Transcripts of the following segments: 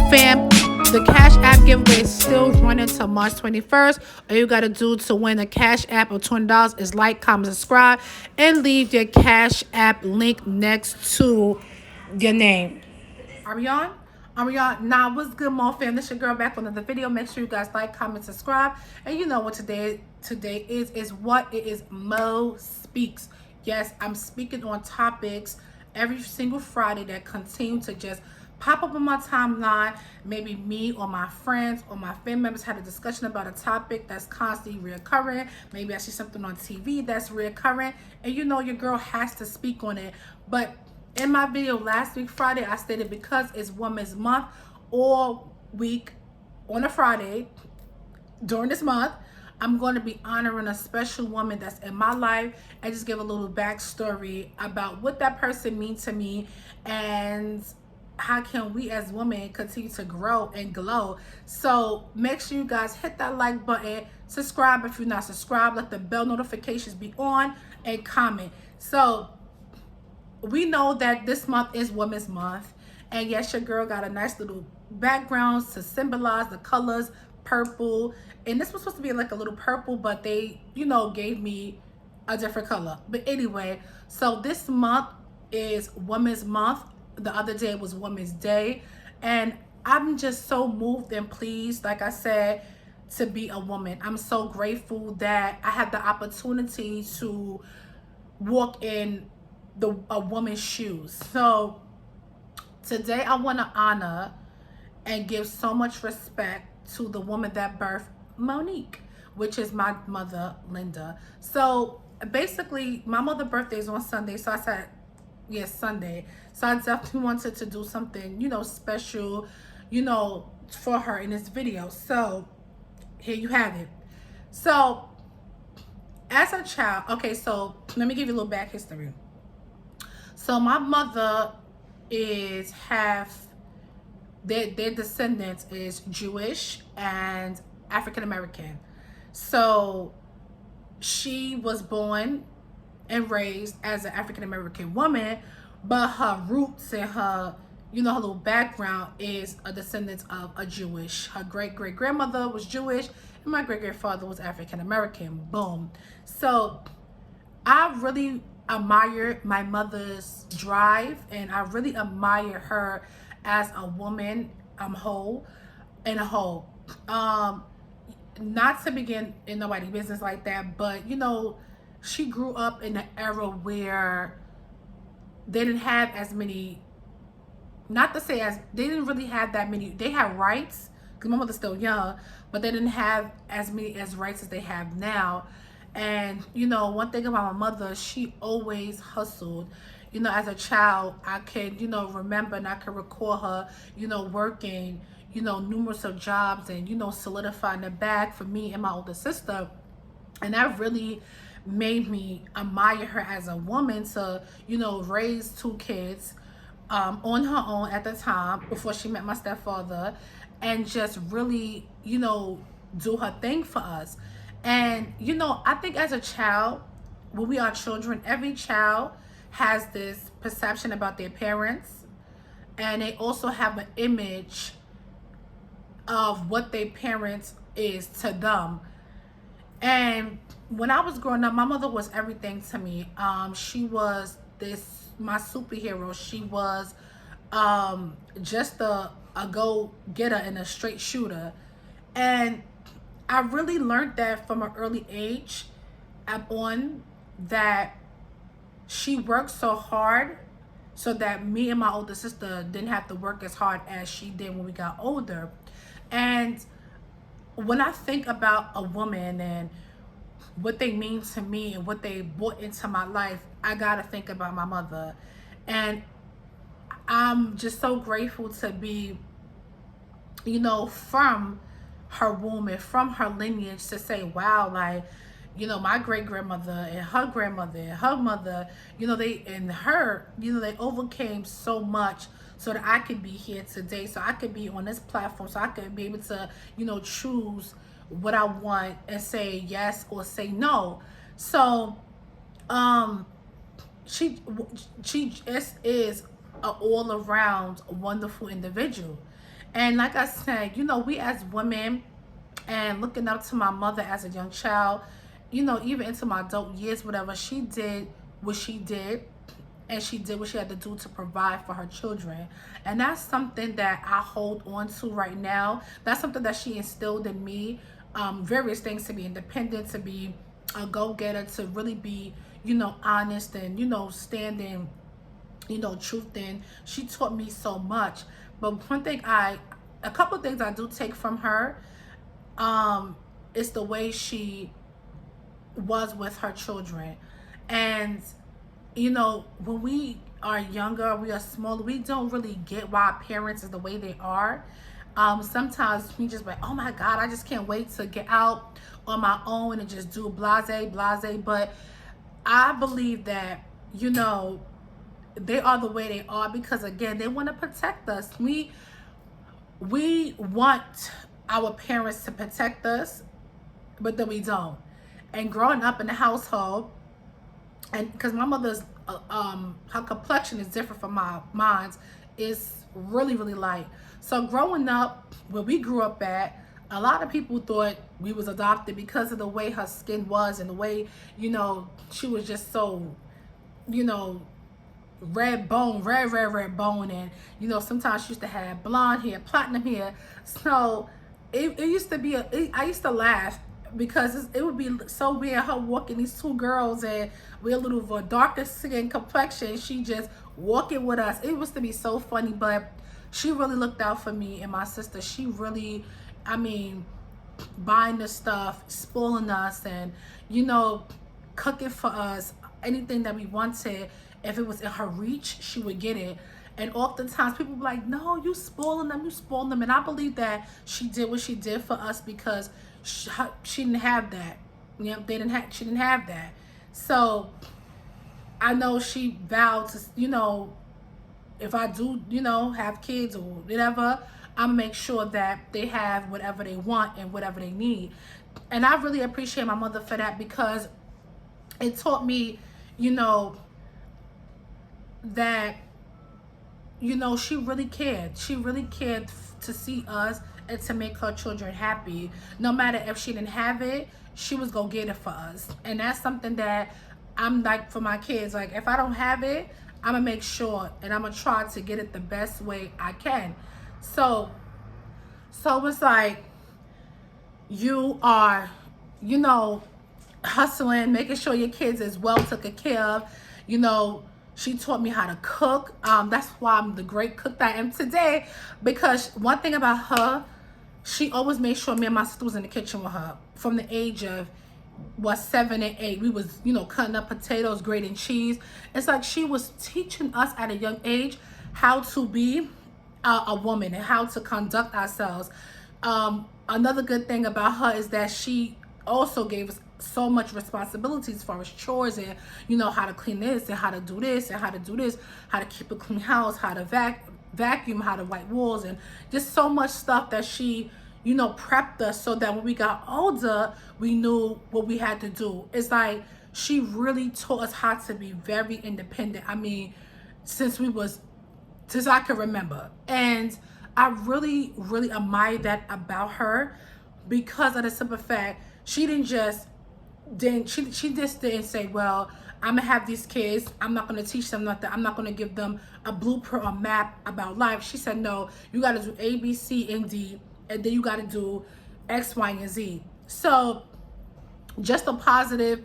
Fam, the Cash App giveaway is still running till March 21st. All you gotta do to win a Cash App of $20 is like, comment, subscribe, and leave your Cash App link next to your name. Are we on? Are we on? Nah, what's good, Mo fam? This your girl back with another video. Make sure you guys like, comment, subscribe. And you know what today is what it is. Mo Speaks. Yes, I'm speaking on topics every single Friday that continue to just pop up on my timeline. Maybe me or my friends or my family members had a discussion about a topic that's constantly reoccurring. Maybe I see something on TV that's reoccurring, and you know your girl has to speak on it. But in my video last week, Friday, I stated because it's Women's Month all week on a Friday during this month, I'm going to be honoring a special woman that's in my life and just give a little backstory about what that person means to me and how can we as women continue to grow and glow. So make sure you guys hit that like button, subscribe if you're not subscribed, let the bell notifications be on, and comment. So we know that this month is Women's Month, and yes, your girl got a nice little backgrounds to symbolize the colors purple, and this was supposed to be like a little purple, but they gave me a different color. But anyway, so this month is Women's Month. The other day was Women's Day, and I'm just so moved and pleased, like I said, to be a woman. I'm so grateful that I had the opportunity to walk in a woman's shoes. So today I want to honor and give so much respect to the woman that birthed Monique, which is my mother, Linda. So basically, my mother's birthday is on Sunday, so I said, yes, Sunday. So I definitely wanted to do something, special, for her in this video. So here you have it. So as a child, okay, so let me give you a little back history. So my mother is half, their descendants is Jewish and African American. So she was born and raised as an African American woman, but her roots and her, her little background is a descendant of a Jewish. Her great grandmother was Jewish, and my great grandfather was African American. Boom. So I really admire my mother's drive, and I really admire her as a woman. Whole and a whole. Not to begin in nobody's business like that, but she grew up in an era where they didn't have as many, not to say as, they didn't really have that many, they had rights, because my mother's still young, but they didn't have as many as rights as they have now. And one thing about my mother, she always hustled. As a child, I can remember, and I can recall her working numerous of jobs, and solidifying the bag for me and my older sister. And that really made me admire her as a woman to raise two kids on her own at the time before she met my stepfather, and just really do her thing for us. And I think as a child, when we are children, every child has this perception about their parents, and they also have an image of what their parents is to them. And when I was growing up, my mother was everything to me. She was my superhero. She was just a go-getter and a straight shooter. And I really learned that from an early age on, that she worked so hard so that me and my older sister didn't have to work as hard as she did when we got older. And when I think about a woman and what they mean to me and what they brought into my life, I gotta think about my mother. And I'm just so grateful to be, from her womb and from her lineage, to say, wow, like, my great grandmother and her mother, they overcame so much so that I could be here today, so I could be on this platform, so I could be able to, choose what I want and say yes or say no. So, she just is an all around wonderful individual. And like I said, you know, we as women, and looking up to my mother as a young child, you know, even into my adult years, whatever, she did what she did, and she did what she had to do to provide for her children. And that's something that I hold on to right now. That's something that she instilled in me. Various things, to be independent, to be a go-getter, to really be, you know, honest, and, you know, standing, you know, truth. And she taught me so much. But a couple of things I do take from her, is the way she was with her children. And you know, when we are younger, we are smaller, we don't really get why our parents is the way they are. Sometimes we just like, oh my God, I just can't wait to get out on my own and just do blase. But I believe that, you know, they are the way they are because, again, they want to protect us. We want our parents to protect us, but then we don't. And growing up in the household, and because my mother's her complexion is different from mine's, is really light. So growing up where we grew up at, a lot of people thought we was adopted because of the way her skin was and the way, you know, she was just so, you know, red bone. And you know, sometimes she used to have blonde hair, platinum hair. So it used to be I used to laugh because it would be so weird, her walking, these two girls, and we're a little of a darker skin complexion, she just walking with us. It was to be so funny. But she really looked out for me and my sister. She really, I mean, buying the stuff, spoiling us, and, you know, cooking for us anything that we wanted. If it was in her reach, she would get it. And oftentimes people be like, no, you spoiling them, you spoiling them. And I believe that she did what she did for us because she didn't have that. You know, she didn't have that. So I know she vowed to, you know, if I do, you know, have kids or whatever, I'm make sure that they have whatever they want and whatever they need. And I really appreciate my mother for that because it taught me, you know, that, you know, she really cared. She really cared to see us and to make her children happy. No matter if she didn't have it, she was gonna get it for us. And that's something that I'm like for my kids. Like, if I don't have it, I'm gonna make sure and I'm gonna try to get it the best way I can. So it's like you are, you know, hustling, making sure your kids is well taken care of. You know, she taught me how to cook. That's why I'm the great cook that I am today. Because one thing about her, she always made sure me and my sister was in the kitchen with her from the age of 7 and 8. We was, you know, cutting up potatoes, grating cheese. It's like she was teaching us at a young age how to be a woman and how to conduct ourselves. Another good thing about her is that she also gave us so much responsibilities as far as chores and, you know, how to clean this and how to do this and how to do this, how to keep a clean house, how to vacuum, how to wipe walls, and just so much stuff that she, you know, prepped us so that when we got older, we knew what we had to do. It's like she really taught us how to be very independent. I mean, since I can remember. And I really admire that about her because of the simple fact she just didn't say, well, I'm gonna have these kids, I'm not gonna teach them nothing, I'm not gonna give them a blueprint or map about life. She said, no, you gotta do A, B, C, and D, and then you gotta do X, Y, and Z. So just a positive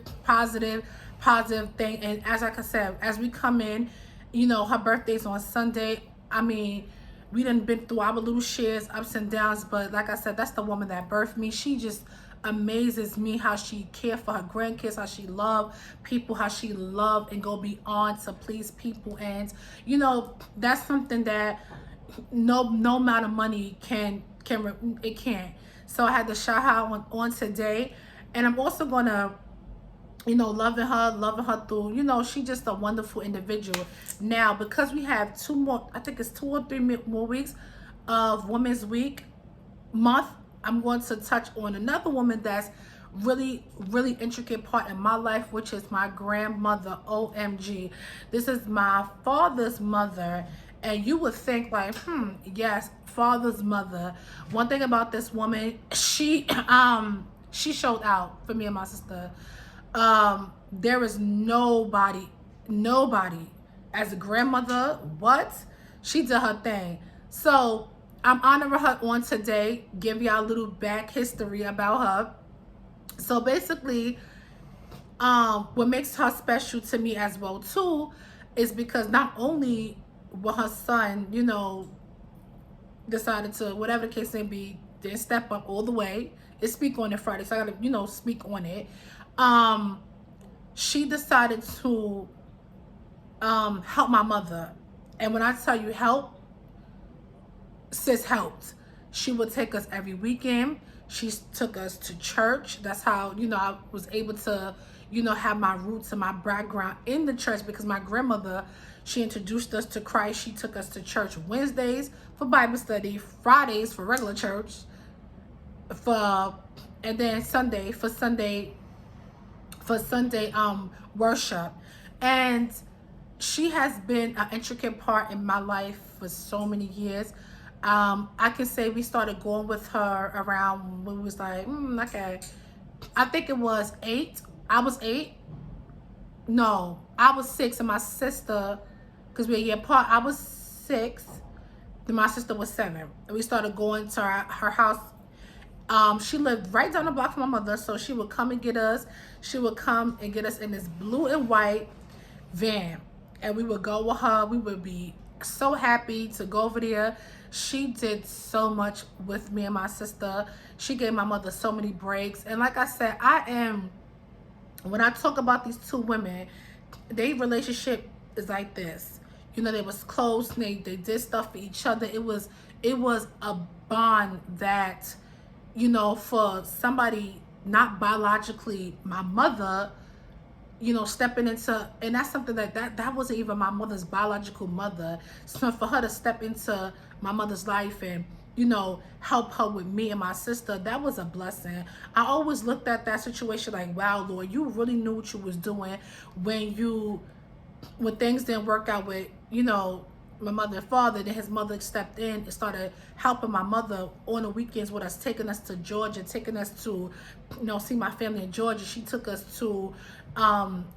thing. And as like I said, as we come in, you know, her birthday's on Sunday. I mean, we done been through our little shares, ups and downs, but like I said, that's the woman that birthed me. She just amazes me how she cared for her grandkids, how she loved people, how she loved and go beyond to please people. And, you know, that's something that no amount of money can. So I had to shout her on today. And I'm also gonna, you know, loving her through, you know, she's just a wonderful individual. Now, because we have I think it's 2 or 3 more weeks of Women's Week month, I'm going to touch on another woman that's really intricate part in my life, which is my grandmother. OMG, this is my father's mother. And you would think like, yes, father's mother. One thing about this woman, she showed out for me and my sister. There is nobody as a grandmother. What? She did her thing. So I'm honoring her on today. Give y'all a little back history about her. So basically, what makes her special to me as well too is because not only will her son, decided to, whatever the case may be, didn't step up all the way. It speak on it Friday, so I gotta, speak on it. She decided to help my mother. And when I tell you help, sis helped. She would take us every weekend. She took us to church. That's how, I was able to, have my roots and my background in the church, because my grandmother, she introduced us to Christ. She took us to church Wednesdays for Bible study, Fridays for regular church, and then Sunday for Sunday worship. And she has been an intricate part in my life for so many years. I can say we started going with her around when we was like, okay, I think it was 8. I was 8. No, I was 6, and my sister, because we're a year apart, I was 6, then my sister was 7. And we started going to her house. She lived right down the block from my mother, so she would come and get us. She would come and get us in this blue and white van, and we would go with her. We would be so happy to go over there. She did so much with me and my sister. She gave my mother so many breaks. And like I said, when I talk about these two women, their relationship is like this. They was close. They did stuff for each other. It was a bond that, for somebody not biologically my mother, stepping into, and that's something that wasn't even my mother's biological mother. So for her to step into my mother's life and, help her with me and my sister, that was a blessing. I always looked at that situation like, wow, Lord, you really knew what you was doing when things didn't work out with, my mother and father. Then his mother stepped in and started helping my mother on the weekends with us, taking us to Georgia, taking us to, see my family in Georgia. She took us to,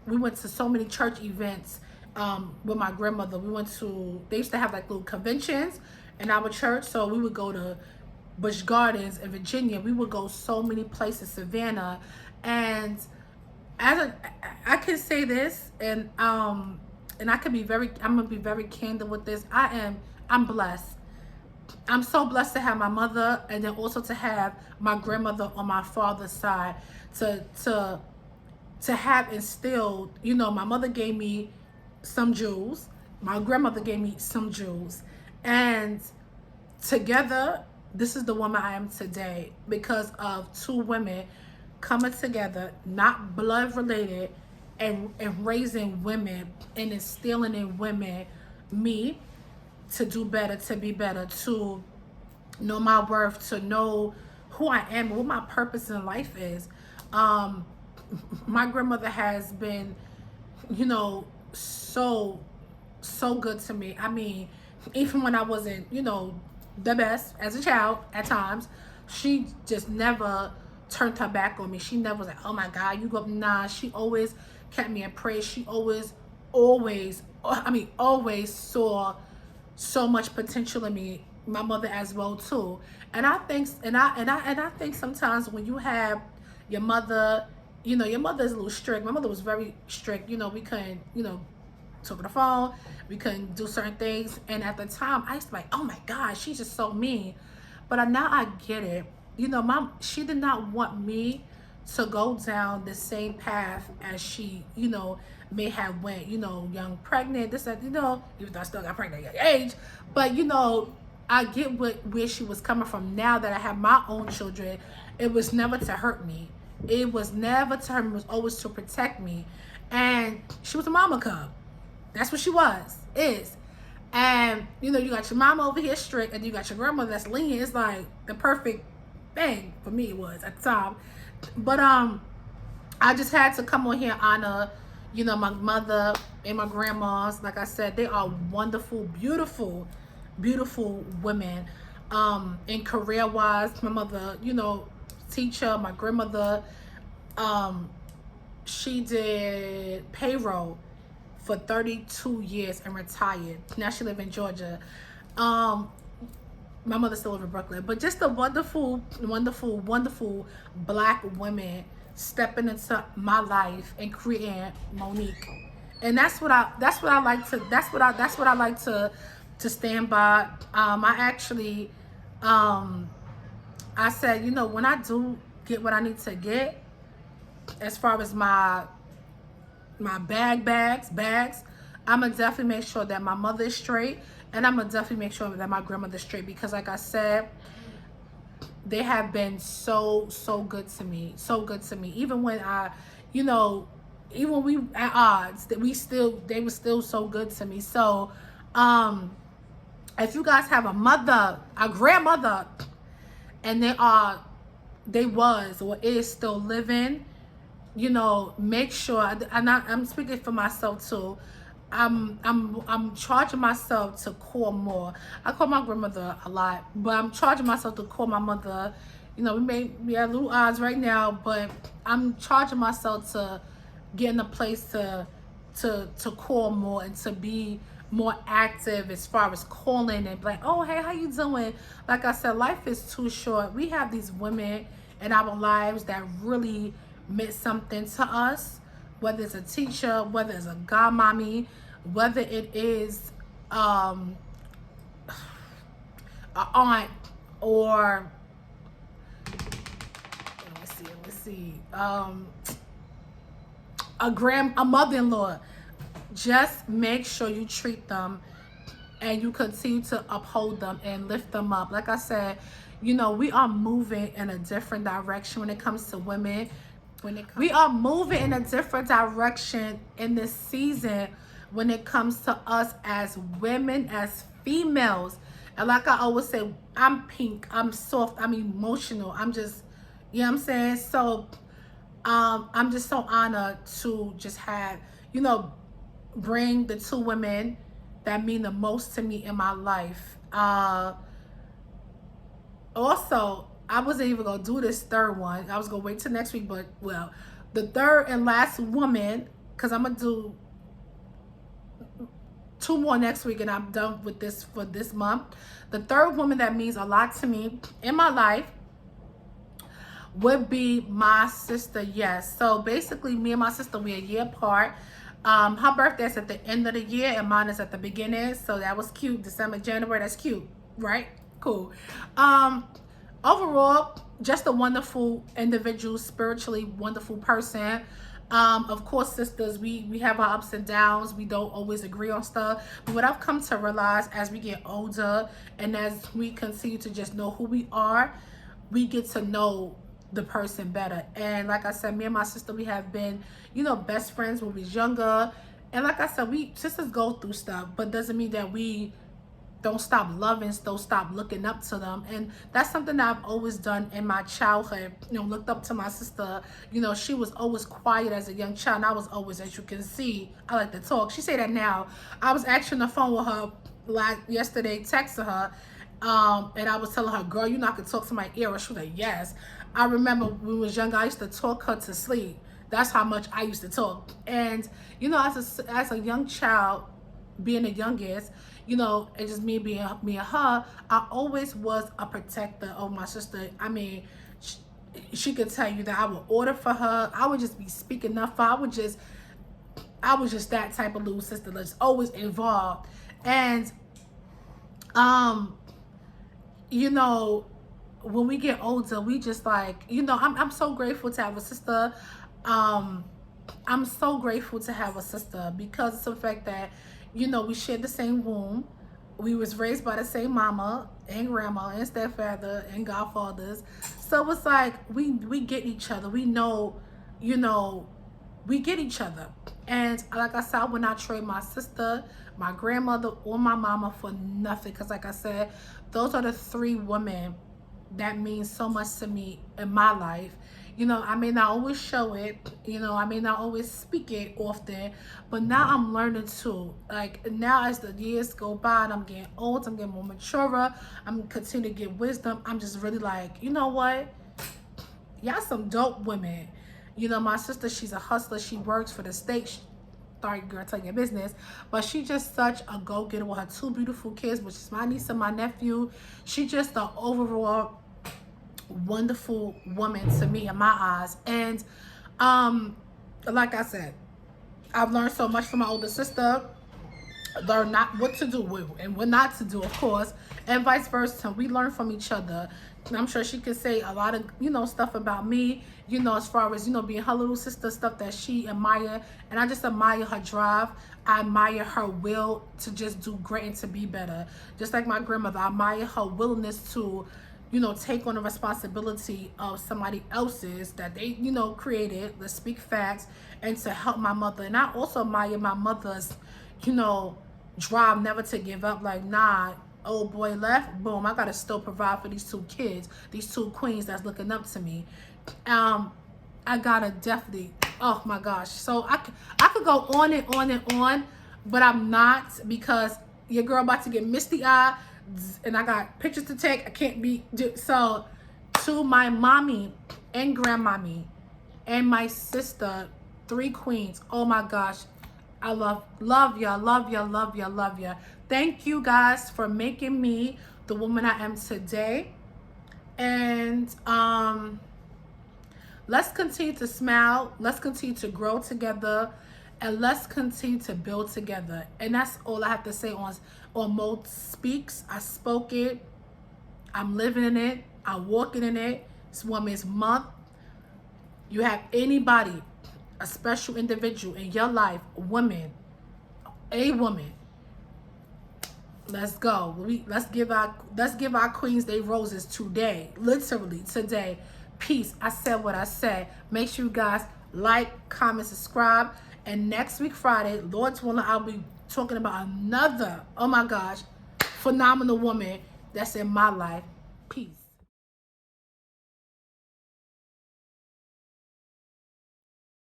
we went to so many church events with my grandmother. They used to have like little conventions in our church. So we would go to Busch Gardens in Virginia. We would go so many places, Savannah. And I can say this, and I'm gonna be very candid with this. I'm blessed. I'm so blessed to have my mother, and then also to have my grandmother on my father's side to have instilled, my mother gave me some jewels, my grandmother gave me some jewels, and together, this is the woman I am today because of two women coming together, not blood related, and raising women and instilling in women me to do better, to be better, to know my worth, to know who I am, what my purpose in life is. My grandmother has been, so good to me. I mean, even when I wasn't, the best as a child at times, she just never turned her back on me. She never was like, oh my God, you go. Nah, she always kept me in prayer. She always saw so much potential in me. My mother as well too. And I think sometimes when you have your mother, your mother is a little strict. My mother was very strict. We couldn't, talk on the phone. We couldn't do certain things. And at the time, I used to be like, oh my God, she's just so mean. But now I get it. She did not want me to go down the same path as she, may have went, young, pregnant, this, that, even though I still got pregnant at a young age. But, I get where she was coming from. Now that I have my own children, it was never to hurt me. It was never to hurt me. It was always to protect me. And she was a mama cub. That's what she is. And, you got your mama over here strict, and you got your grandmother that's lenient. It's like the perfect thing for me, it was at the time. But I just had to come on here and honor, You know, my mother and my grandmas, like I said, they are wonderful, beautiful, beautiful women. In career wise, my mother, you know, teacher, my grandmother, um, she did payroll for 32 years and retired. Now she live in Georgia. Um, my mother still live in Brooklyn, but just the wonderful, wonderful, wonderful black women stepping into my life and creating Monique. And that's what I like to that's what I like to stand by. I actually I said, you know, when I do get what I need to get, as far as my bags, I'm gonna definitely make sure that my mother is straight, and I'm gonna definitely make sure that my grandmother's straight, because like I said, they have been so good to me, so good to me. Even when I, you know, even when we at odds, that they were still so good to me. So, if you guys have a mother, a grandmother, and they was or is still living, you know, make sure. And I'm speaking for myself too. I'm charging myself to call more. I call my grandmother a lot, but I'm charging myself to call my mother. You know, we have little odds right now, but I'm charging myself to get in a place to call more and to be more active as far as calling and like, oh hey, how you doing? Like I said, life is too short. We have these women in our lives that really meant something to us, whether it's a teacher, whether it's a godmommy, whether it is an aunt, or let's see, a mother-in-law. Just make sure you treat them and you continue to uphold them and lift them up. Like I said, you know, we are moving in a different direction when it comes to women. We are moving in a different direction in this season when it comes to us as women, as females. And like I always say, I'm pink, I'm soft, I'm emotional. I'm just, you know what I'm saying? So I'm just so honored to just have, you know, bring the two women that mean the most to me in my life. Also, I wasn't even gonna do this third one. I was gonna wait till next week, but well, the third and last woman, because I'm gonna do two more next week and I'm done with this for this month. The third woman that means a lot to me in my life would be my sister. Yes. So basically, me and my sister, we're a year apart. Her birthday is at the end of the year and mine is at the beginning. So that was cute. December, January, that's cute, right? Cool. Overall, just a wonderful individual, spiritually wonderful person. Of course, sisters, we have our ups and downs. We don't always agree on stuff. But what I've come to realize as we get older and as we continue to just know who we are, we get to know the person better. And like I said, me and my sister, we have been, you know, best friends when we was younger. And like I said, we sisters go through stuff, but doesn't mean that we don't stop loving, don't stop looking up to them. And that's something that I've always done in my childhood. You know, looked up to my sister. You know, she was always quiet as a young child, and I was always, as you can see, I like to talk. She say that now. I was actually on the phone with her yesterday, texting her, and I was telling her, girl, you not gonna talk to my ear. She was like, yes. I remember when we was younger, I used to talk her to sleep. That's how much I used to talk. And, you know, as a young child, being the youngest, you know, and just me being me and her, I always was a protector of my sister. I mean, she could tell you that I would order for her. I would just be speaking up for her. I was just that type of little sister that's always involved. And you know, when we get older, we just like, you know, I'm so grateful to have a sister. I'm so grateful to have a sister because of the fact that, you know, we shared the same womb. We was raised by the same mama and grandma and stepfather and godfathers. So it's like we get each other. We know, you know, we get each other. And like I said, I would not trade my sister, my grandmother, or my mama for nothing. Because like I said, those are the three women that mean so much to me in my life. You know, I may not always show it, you know, I may not always speak it often, but now I'm learning to. Like, now as the years go by and I'm getting old, I'm getting more mature, I'm continuing to get wisdom. I'm just really like, you know what? Y'all some dope women. You know, my sister, she's a hustler. She works for the state. Sorry, girl, tell your business. But she just such a go-getter with her two beautiful kids, which is my niece and my nephew. She just an overall wonderful woman to me in my eyes. And like I said, I've learned so much from my older sister. Learn not what to do with and what not to do, of course, and vice versa. We learn from each other. And I'm sure she could say a lot of, you know, stuff about me, you know, as far as, you know, being her little sister, stuff that she admire. And I just admire her drive. I admire her will to just do great and to be better. Just like my grandmother, I admire her willingness to, you know, take on the responsibility of somebody else's that they, you know, created. Let's speak facts. And to help my mother. And I also admire my mother's, you know, drive never to give up. Like, nah, old boy left, boom, I gotta still provide for these two kids, these two queens that's looking up to me. I gotta definitely, oh my gosh. So I could go on and on and on, but I'm not, because your girl about to get misty eye and I got pictures to take. I can't be, so to my mommy and grandmommy and my sister, three queens, oh my gosh, I love y'all, love y'all, love y'all, love y'all. Thank you guys for making me the woman I am today. And let's continue to smile, let's continue to grow together, and let's continue to build together. And that's all I have to say on Mo Speaks. I spoke it, I'm living in it, I'm walking in it. It's Women's Month. You have anybody, a special individual in your life, a woman, let's go. Let's give our queens their roses today, literally today. Peace. I said what I said. Make sure you guys like, comment, subscribe, and next week Friday, Lord's willing, I'll be talking about another, oh my gosh, phenomenal woman that's in my life. Peace.